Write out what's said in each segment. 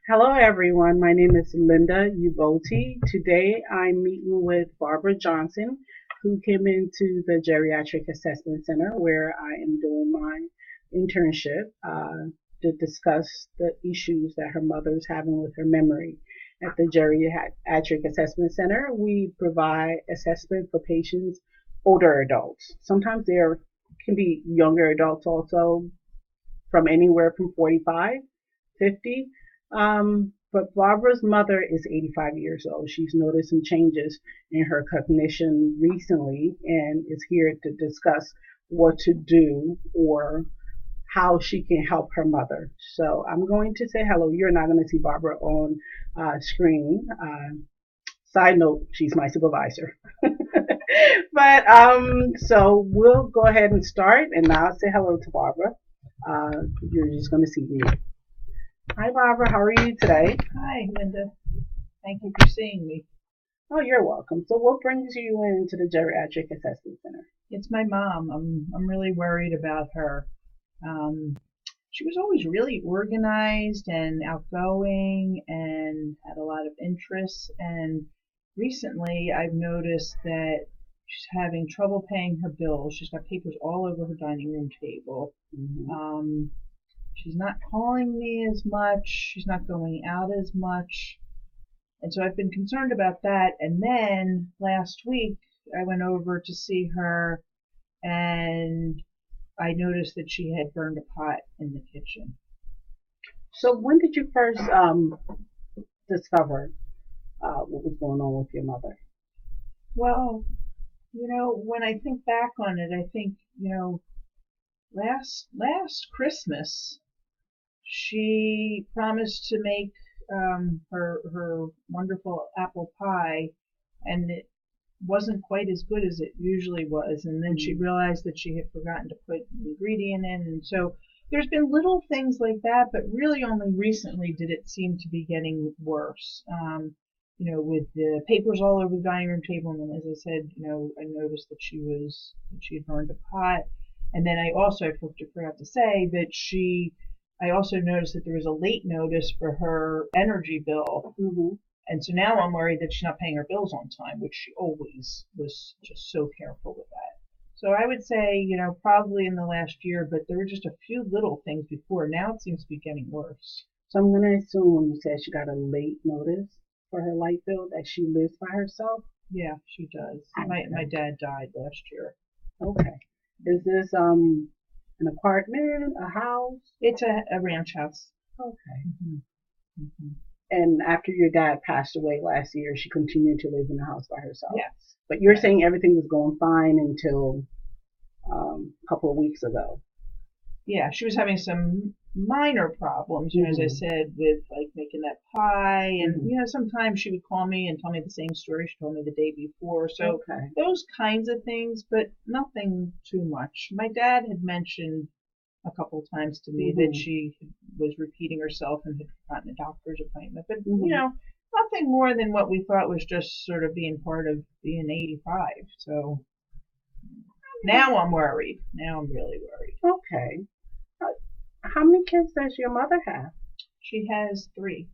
Hello, everyone. My name is Linda Ubolti. Today I'm meeting with Barbara Johnson, who came into the Geriatric Assessment Center where I am doing my internship to discuss the issues that her mother's having with her memory. At the Geriatric Assessment Center, we provide assessment for patients, older adults. Sometimes there can be younger adults also, from anywhere from 45 50. But Barbara's mother is 85 years old. She's noticed some changes in her cognition recently and is here to discuss what to do or how she can help her mother. So I'm going to say hello. You're not going to see Barbara on screen. Side note, she's my supervisor. So we'll go ahead and start, and I'll say hello to Barbara. You're just going to see me. Hi, Barbara. How are you today? Hi, Linda. Thank you for seeing me. Oh, you're welcome. So, what brings you into the Geriatric Assessment Center? It's my mom. I'm really worried about her. Um, she was always really organized and outgoing and had a lot of interests. And recently, I've noticed that she's having trouble paying her bills. She's got papers all over her dining room table. Mm-hmm. She's not calling me as much. She's not going out as much. And so I've been concerned about that. And then last week I went over to see her and I noticed that she had burned a pot in the kitchen. So, when did you first discover what was going on with your mother? Well, when I think back on it, I think, last Christmas she promised to make her wonderful apple pie, and it wasn't quite as good as it usually was. And then she realized that she had forgotten to put an ingredient in, and so there's been little things like that, but really only recently did it seem to be getting worse. With the papers all over the dining room table, and then, as I said, I noticed that she had burned a pot, and then I forgot to say that I also noticed that there was a late notice for her energy bill. Mm-hmm. And so now I'm worried that she's not paying her bills on time, which she always was just so careful with that. So I would say, probably in the last year, but there were just a few little things before. Now it seems to be getting worse. So, I'm going to assume when you said she got a late notice for her light bill that she lives by herself? Yeah, she does. Okay. My dad died last year. Okay. Is this an apartment, a house? It's a ranch house. Okay. Mm-hmm. Mm-hmm. And after your dad passed away last year, she continued to live in the house by herself. Yes. But you're Yes. saying everything was going fine until a couple of weeks ago. Yeah, she was having some minor problems, as I Mm-hmm. said, with like making that pie. And, Mm-hmm. sometimes she would call me and tell me the same story she told me the day before. So Okay. those kinds of things, but nothing too much. My dad had mentioned a couple of times to me that Mm-hmm. she was repeating herself and had forgotten a doctor's appointment. But, Mm-hmm. nothing more than what we thought was just sort of being part of being 85. So now I'm worried. Now I'm really worried. Okay. How many kids does your mother have? She has three.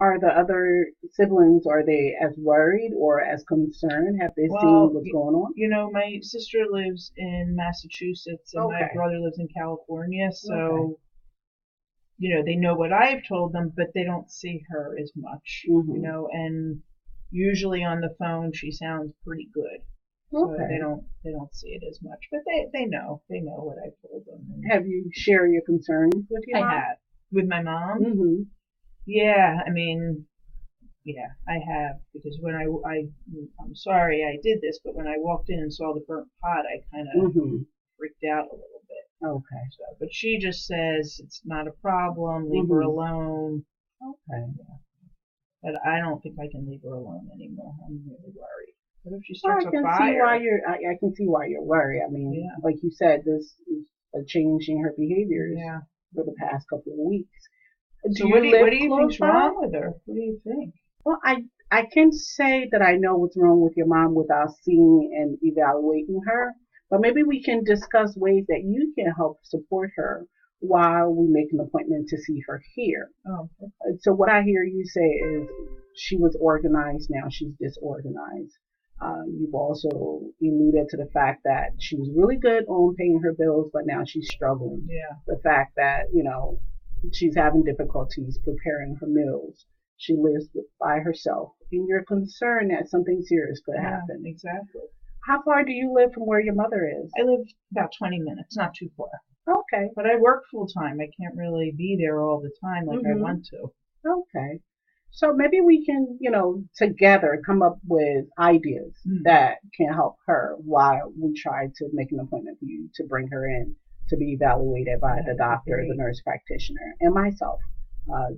Are the other siblings, are they as worried or as concerned? Have they seen Well, what's going on? my sister lives in Massachusetts and my Okay. brother lives in California, Okay. so they know what I've told them, but they don't see her as much, Mm-hmm. and usually on the phone she sounds pretty good. So Okay. they don't see it as much, but they know what I've told them. And Have you shared your concerns with your I mom? have with my mom. Mm-hmm. Yeah, I mean, yeah, I have, because when I'm sorry I did this, but when I walked in and saw the burnt pot, I kind of Mm-hmm. freaked out a little bit. Okay. So, but she just says it's not a problem, leave her Mm-hmm. alone. Okay. But I don't think I can leave her alone anymore. I'm really worried. What if she Well, starts a fire? I can see why you're worried. I mean, Yeah, like you said, this is a change in her behaviors yeah. for the past couple of weeks. So Do you what live do you close think's by? wrong with her? What do you think? Well, I can say that I know what's wrong with your mom without seeing and evaluating her, but maybe we can discuss ways that you can help support her while we make an appointment to see her here. Oh, So what I hear you say is she was organized, now she's disorganized. You've also alluded to the fact that she was really good on paying her bills, but now she's struggling. yeah, The fact that, she's having difficulties preparing her meals. She lives by herself, and you're concerned that something serious could yeah, happen. exactly. How far do you live from where your mother is? I live about 20 minutes, not too far. Okay. But I work full time. I can't really be there all the time like I Mhm. want to. Okay. So maybe we can, together come up with ideas Mm. that can help her while we try to make an appointment for you to bring her in to be evaluated by That the would be doctor, the great. nurse practitioner, and myself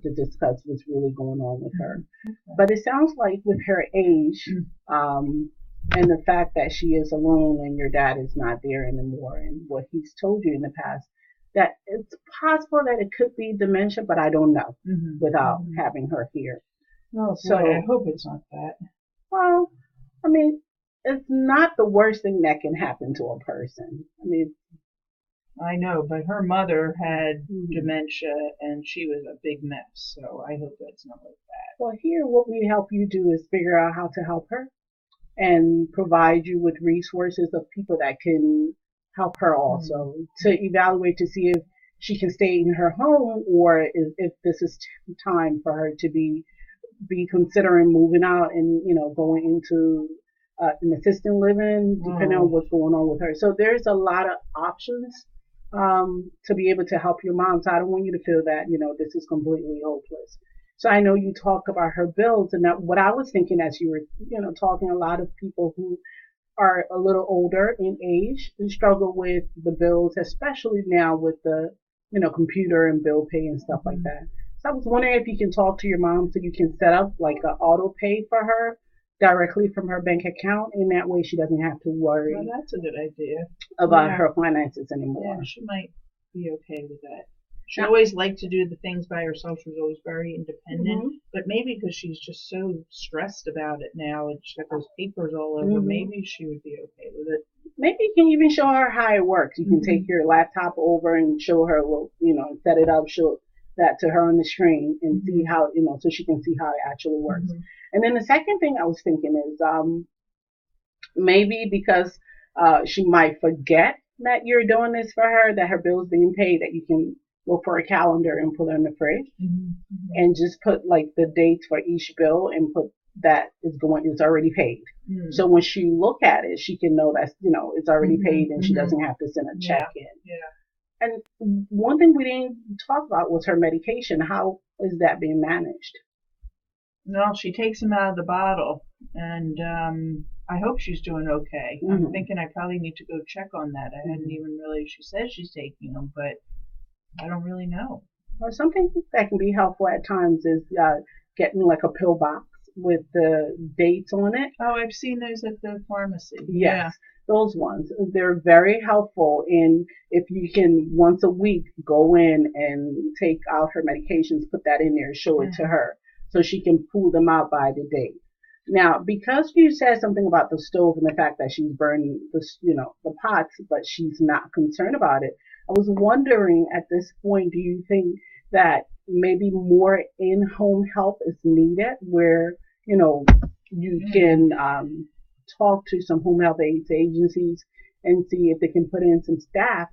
to discuss what's really going on with her. Okay. But it sounds like with her age, Mm. and the fact that she is alone and your dad is not there anymore, and what he's told you in the past, that it's possible that it could be dementia, but I don't know Mhm. without Mhm. having her here. Oh boy, So, I hope it's not that. well, I mean, it's not the worst thing that can happen to a person. I mean, I know, but her mother had mhm. dementia and she was a big mess, so I hope that's not like that. Well, here, what we help you do is figure out how to help her and provide you with resources of people that can help her Mm. also to evaluate to see if she can stay in her home or if this is time for her to be considering moving out and going into an assisted living, depending on Oh, what's going on with her. So there's a lot of options to be able to help your mom. So I don't want you to feel that this is completely hopeless. So I know you talk about her bills, and that what I was thinking as you were talking, a lot of people who are a little older in age and struggle with the bills, especially now with the computer and bill pay and stuff like mhm. that. So I was wondering if you can talk to your mom so you can set up like an auto pay for her directly from her bank account, and that way she doesn't have to Well, worry that's a good idea. about Yeah, her finances yeah, anymore. she might be okay with that. She Now, always liked to do the things by herself. She was always very independent, hmm but maybe because she's just so stressed about it now and she's got those papers all over, hmm maybe she would be okay with it. maybe you can even show her how it works. You can take Hmm. your laptop over and show her, well, set it up, show that to her on the screen and see Hmm. how, so she can see how it actually works. Hmm. And then the second thing I was thinking is, maybe because, she might forget that you're doing this for her, that her bill's being paid, that you can look for a calendar and put it in the fridge Hmm. Hmm. and just put like the dates for each bill and put that is already paid. So Hmm. when she look at it, she can know that it's already Hmm. paid and she Hmm. doesn't have to send a check Yeah, in. yeah. And one thing we didn't talk about was her medication. How is that being managed? No, she takes them out of the bottle, and I hope she's doing okay. I'm Hmm thinking I probably need to go check on that. I hadn't hmm even really. She says she's taking them, but I don't really know. Or something that can be helpful at times is getting like a pill box with the dates on it. Oh, I've seen those at the pharmacy. Yes, Yeah. those ones. They're very helpful in if you can once a week go in and take out her medications, put that in there, show it to Hmm. her so she can pull them out by the date. Now, because you said something about the stove and the fact that she's burning the pots, but she's not concerned about it, I was wondering at this point, do you think that maybe more in-home help is needed where, you know, you Hmm. can talk to some home health aids agencies and see if they can put in some staff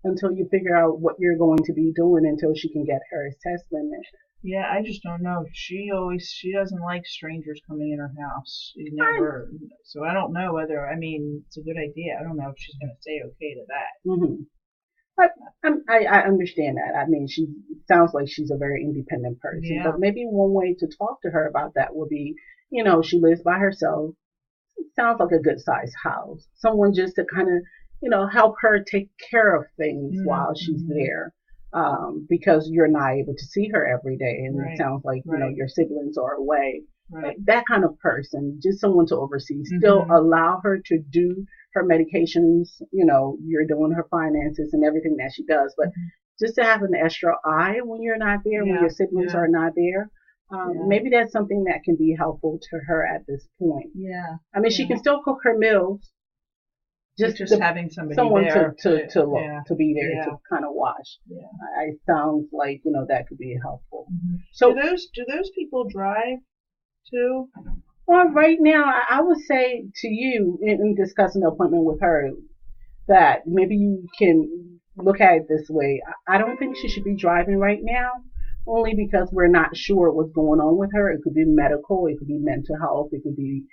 until you figure out what you're going to be doing until she can get her assessment. Yeah, I just don't know. She doesn't like strangers coming in her house. She I, never. So I don't know whether. I mean, it's a good idea. I don't know if she's gonna say okay to that. mm-hmm. I, I understand that. I mean, she sounds like she's a very independent person, Yeah. but maybe one way to talk to her about that would be, she lives by herself. Sounds like a good sized house. Someone just to kind of, help her take care of things while she's Mm-hmm. there. Because you're not able to see her every day, and it Right. sounds like Right. your siblings are away. Right. That kind of person, just someone to oversee. Still Mm-hmm. allow her to do her medications. You're doing her finances and everything that she does, but Hmm. just to have an extra eye when you're not there, when Yeah. your siblings Yeah. are not there. Yeah. Maybe that's something that can be helpful to her at this point. Yeah. I mean, she Yeah. can still cook her meals, just having somebody someone there to look, yeah, to be there yeah, to kind of watch. yeah. It sounds like, that could be helpful. Do So, those people drive too? well, right now, I would say to you in discussing the appointment with her that maybe you can look at it this way. I don't think she should be driving right now, only because we're not sure what's going on with her. It could be medical, it could be mental health, it could be,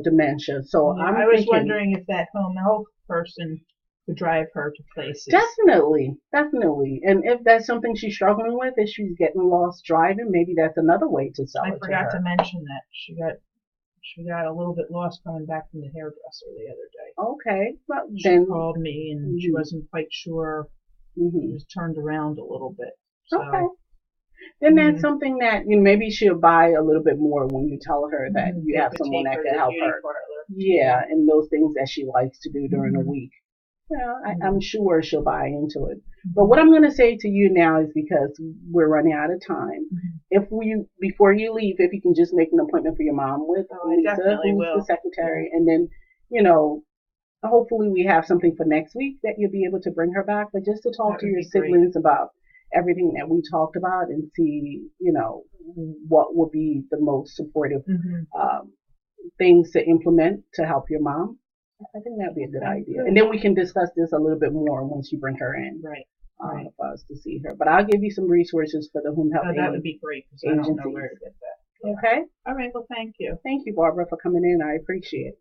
dementia. So Yeah, I'm I was thinking wondering if that home health person could drive her to places. definitely, definitely. And if that's something she's struggling with, if she's getting lost driving, maybe that's another way to sell I it to forgot to her. mention that she got a little bit lost coming back from the hairdresser the other day. Okay, well She then, called me and she mhm, wasn't quite sure. She mhm. was turned around a little bit. So, Okay. Then that's mm, something that maybe she'll buy a little bit more when you tell her that you they have could someone take that her to can the help beauty her. parlor. Yeah, and those things that she likes to do during the Mm-hmm. week. Yeah, I'm Mm-hmm. sure she'll buy into it. But Mm-hmm. what I'm going to say to you now is because we're running out of time. Mm-hmm. Before you leave, if you can just make an appointment for your mom with Oh, I Lisa, definitely who's the will. Yeah, secretary, and then, you know, hopefully we have something for next week that you'll be able to bring her back, but just to talk that to would your be great. siblings about everything that we talked about and see, what would be the most supportive Mm-hmm. um, things to implement to help your mom. I think that'd be a good Okay, idea. And good. then we can discuss this a little bit more once you bring her in Right, right. for us to see her. But I'll give you some resources for the home health Oh, that would be great because I don't know where agencies. to get that. Yeah. Okay? All right. Well, thank you. Thank you, Barbara, for coming in. I appreciate it.